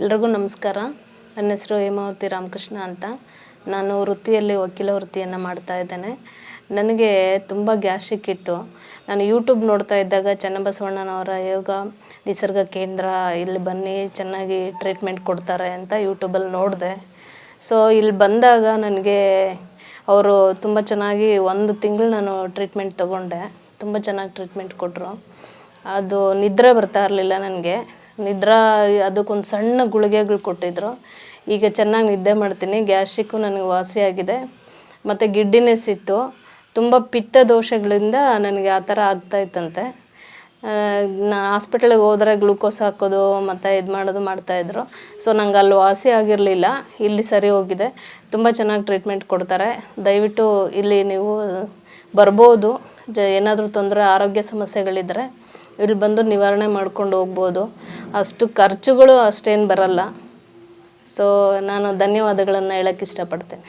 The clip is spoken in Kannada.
ಎಲ್ರಿಗೂ ನಮಸ್ಕಾರ. ನನ್ನ ಹೆಸರು ಹೇಮಾವತಿ ರಾಮಕೃಷ್ಣ ಅಂತ. ನಾನು ವೃತ್ತಿಯಲ್ಲಿ ವಕೀಲ ವೃತ್ತಿಯನ್ನು ಮಾಡ್ತಾ ಇದ್ದೇನೆ. ನನಗೆ ತುಂಬ ಗ್ಯಾಸ್ಟ್ರಿಕ್ ಇತ್ತು. ನಾನು ಯೂಟ್ಯೂಬ್ ನೋಡ್ತಾ ಇದ್ದಾಗ ಚನ್ನಬಸವಣ್ಣನವರ ಯೋಗ ನಿಸರ್ಗ ಕೇಂದ್ರ ಇಲ್ಲಿ ಬನ್ನಿ ಚೆನ್ನಾಗಿ ಟ್ರೀಟ್ಮೆಂಟ್ ಕೊಡ್ತಾರೆ ಅಂತ ಯೂಟ್ಯೂಬಲ್ಲಿ ನೋಡಿದೆ. ಸೊ ಇಲ್ಲಿ ಬಂದಾಗ ನನಗೆ ಅವರು ತುಂಬ ಚೆನ್ನಾಗಿ 1 ತಿಂಗಳು ನಾನು ಟ್ರೀಟ್ಮೆಂಟ್ ತೊಗೊಂಡೆ. ತುಂಬ ಚೆನ್ನಾಗಿ ಟ್ರೀಟ್ಮೆಂಟ್ ಕೊಟ್ಟರು. ಅದು ನಿದ್ರೆ ಬರ್ತಾ ಇರಲಿಲ್ಲ ನನಗೆ. ಅದಕ್ಕೊಂದು ಸಣ್ಣ ಗುಳಿಗೆಗಳು ಕೊಟ್ಟಿದ್ದರು. ಈಗ ಚೆನ್ನಾಗಿ ನಿದ್ದೆ ಮಾಡ್ತೀನಿ. ಗ್ಯಾಸ್ಟ್ರಿಕ್ಕು ನನಗೆ ವಾಸಿಯಾಗಿದೆ. ಮತ್ತು ಗಿಡ್ಡಿನೆಸ್ ಇತ್ತು. ತುಂಬ ಪಿತ್ತ ದೋಷಗಳಿಂದ ನನಗೆ ಆ ಥರ ಆಗ್ತಾಯಿತ್ತಂತೆ. ಹಾಸ್ಪಿಟಲ್ಗೆ ಹೋದರೆ ಗ್ಲೂಕೋಸ್ ಹಾಕೋದು ಮತ್ತು ಇದು ಮಾಡೋದು ಮಾಡ್ತಾಯಿದ್ರು. ಸೊ ನಂಗೆ ಅಲ್ಲಿ ವಾಸಿ ಆಗಿರಲಿಲ್ಲ. ಇಲ್ಲಿ ಸರಿ ಹೋಗಿದೆ. ತುಂಬ ಚೆನ್ನಾಗಿ ಟ್ರೀಟ್ಮೆಂಟ್ ಕೊಡ್ತಾರೆ. ದಯವಿಟ್ಟು ಇಲ್ಲಿ ನೀವು ಬರ್ಬೋದು. ಏನಾದರೂ ತೊಂದರೆ ಆರೋಗ್ಯ ಸಮಸ್ಯೆಗಳಿದ್ದರೆ ಇಲ್ಲಿ ಬಂದು ನಿವಾರಣೆ ಮಾಡ್ಕೊಂಡು ಹೋಗ್ಬೋದು. ಅಷ್ಟು ಖರ್ಚುಗಳು ಅಷ್ಟೇನು ಬರಲ್ಲ. ಸೊ ನಾನು ಧನ್ಯವಾದಗಳನ್ನು ಹೇಳೋಕ್ಕೆ ಇಷ್ಟಪಡ್ತೇನೆ.